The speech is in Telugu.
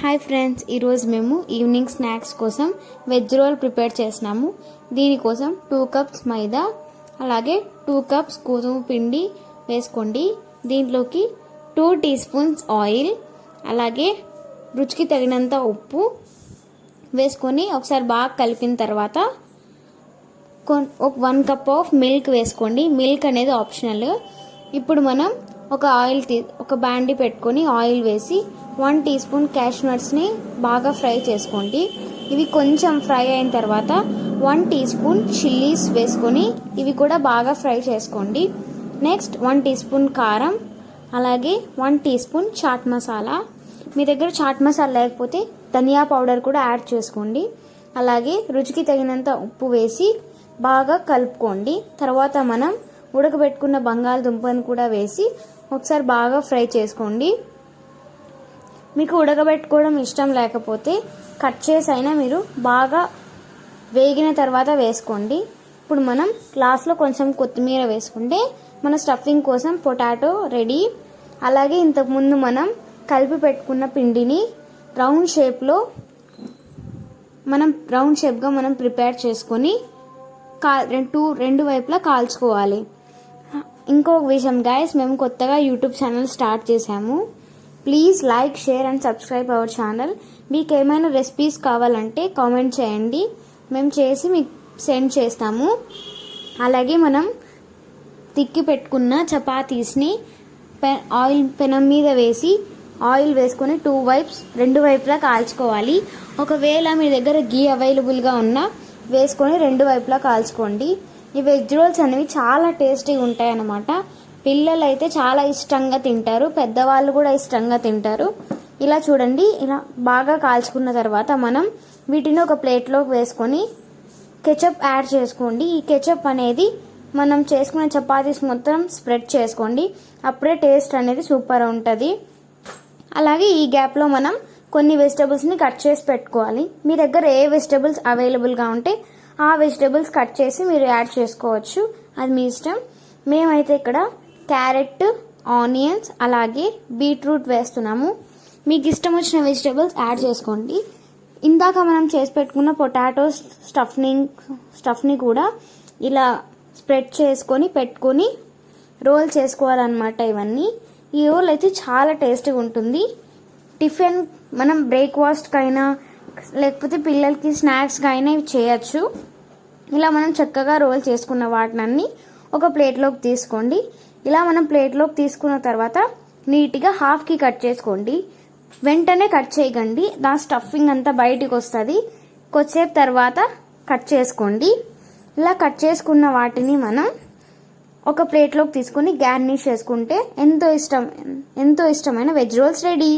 హాయ్ ఫ్రెండ్స్, ఈరోజు మేము ఈవినింగ్ స్నాక్స్ కోసం వెజ్ రోల్ ప్రిపేర్ చేసినాము. దీనికోసం 2 కప్స్ మైదా అలాగే 2 కప్స్ గోధుమ పిండి వేసుకోండి. దీంట్లోకి 2 టీ స్పూన్స్ ఆయిల్ అలాగే రుచికి తగినంత ఉప్పు వేసుకొని ఒకసారి బాగా కలిపిన తర్వాత 1 కప్ ఆఫ్ మిల్క్ వేసుకోండి. మిల్క్ అనేది ఆప్షనల్. ఇప్పుడు మనం ఒక బాండి పెట్టుకొని ఆయిల్ వేసి 1 టీ స్పూన్ క్యాష్ నట్స్ని బాగా ఫ్రై చేసుకోండి. ఇవి కొంచెం ఫ్రై అయిన తర్వాత 1 టీ స్పూన్ చిల్లీస్ వేసుకొని ఇవి కూడా బాగా ఫ్రై చేసుకోండి. నెక్స్ట్ 1 టీ స్పూన్ కారం అలాగే 1 టీ స్పూన్ చాట్ మసాలా. మీ దగ్గర చాట్ మసాలా లేకపోతే ధనియా పౌడర్ కూడా యాడ్ చేసుకోండి. అలాగే రుచికి తగినంత ఉప్పు వేసి బాగా కలుపుకోండి. తర్వాత మనం ఉడకబెట్టుకున్న బంగాళదుంపను కూడా వేసి ఒకసారి బాగా ఫ్రై చేసుకోండి. మీకు ఉడకబెట్టుకోవడం ఇష్టం లేకపోతే కట్ చేసి అయినా మీరు బాగా వేగిన తర్వాత వేసుకోండి. ఇప్పుడు మనం గ్లాస్లో కొంచెం కొత్తిమీర వేసుకుంటే మన స్టఫింగ్ కోసం పొటాటో రెడీ. అలాగే ఇంతకుముందు మనం కలిపి పెట్టుకున్న పిండిని రౌండ్ షేప్గా మనం ప్రిపేర్ చేసుకొని రెండు వైపులా కాల్చుకోవాలి. ఇంకొక విషయం గైస్, మేము కొత్తగా యూట్యూబ్ ఛానల్ స్టార్ట్ చేసాము. Please like, share and subscribe our channel. మీకు ఏమైనా రెసిపీస్ కావాలంటే కామెంట్ చేయండి, మేము చేసి మీకు సెండ్ చేస్తాము. అలాగే మనం తిక్కి పెట్టుకున్న చపాతీస్ని పెనం మీద వేసి ఆయిల్ వేసుకొని రెండు వైపులా కాల్చుకోవాలి. ఒకవేళ మీ దగ్గర గీ అవైలబుల్గా ఉన్నా వేసుకొని రెండు వైపులా కాల్చుకోండి. ఈ వెజ్ రోల్స్ అనేవి చాలా టేస్టీగా ఉంటాయి అన్నమాట. పిల్లలు అయితే చాలా ఇష్టంగా తింటారు, పెద్దవాళ్ళు కూడా ఇష్టంగా తింటారు. ఇలా చూడండి, ఇలా బాగా కాల్చుకున్న తర్వాత మనం వీటిని ఒక ప్లేట్లోకి వేసుకొని కెచప్ యాడ్ చేసుకోండి. ఈ కెచప్ అనేది మనం చేసుకున్న చపాతీస్ మొత్తం స్ప్రెడ్ చేసుకోండి. అప్పుడే టేస్ట్ అనేది సూపర్ ఉంటుంది. అలాగే ఈ గ్యాప్లో మనం కొన్ని వెజిటబుల్స్ని కట్ చేసి పెట్టుకోవాలి. మీ దగ్గర ఏ వెజిటబుల్స్ అవైలబుల్గా ఉంటే ఆ వెజిటబుల్స్ కట్ చేసి మీరు యాడ్ చేసుకోవచ్చు, అది మీ ఇష్టం. మేమైతే ఇక్కడ క్యారెట్, ఆనియన్స్ అలాగే బీట్రూట్ వేస్తున్నాము. మీకు ఇష్టం వచ్చిన వెజిటబుల్స్ యాడ్ చేసుకోండి. ఇందాక మనం చేసి పెట్టుకున్న పొటాటో స్టఫ్ని కూడా ఇలా స్ప్రెడ్ చేసుకొని పెట్టుకొని రోల్ చేసుకోవాలన్నమాట. ఈ రోల్ అయితే చాలా టేస్టీగా ఉంటుంది. టిఫిన్ మనం బ్రేక్ఫాస్ట్కి అయినా లేకపోతే పిల్లలకి స్నాక్స్గా అయినా ఇవి చేయొచ్చు. ఇలా మనం చక్కగా రోల్ చేసుకున్న వాటినన్నీ ఒక ప్లేట్లోకి తీసుకోండి. ఇలా మనం ప్లేట్లోకి తీసుకున్న తర్వాత నీట్గా హాఫ్కి కట్ చేసుకోండి. వెంటనే కట్ చేయకండి, దాని స్టఫింగ్ అంతా బయటికి వస్తుంది. కొద్దిసేపు తర్వాత కట్ చేసుకోండి. ఇలా కట్ చేసుకున్న వాటిని మనం ఒక ప్లేట్లోకి తీసుకొని గార్నిష్ చేసుకుంటే ఎంతో ఇష్టమైన వెజ్ రోల్స్ రెడీ.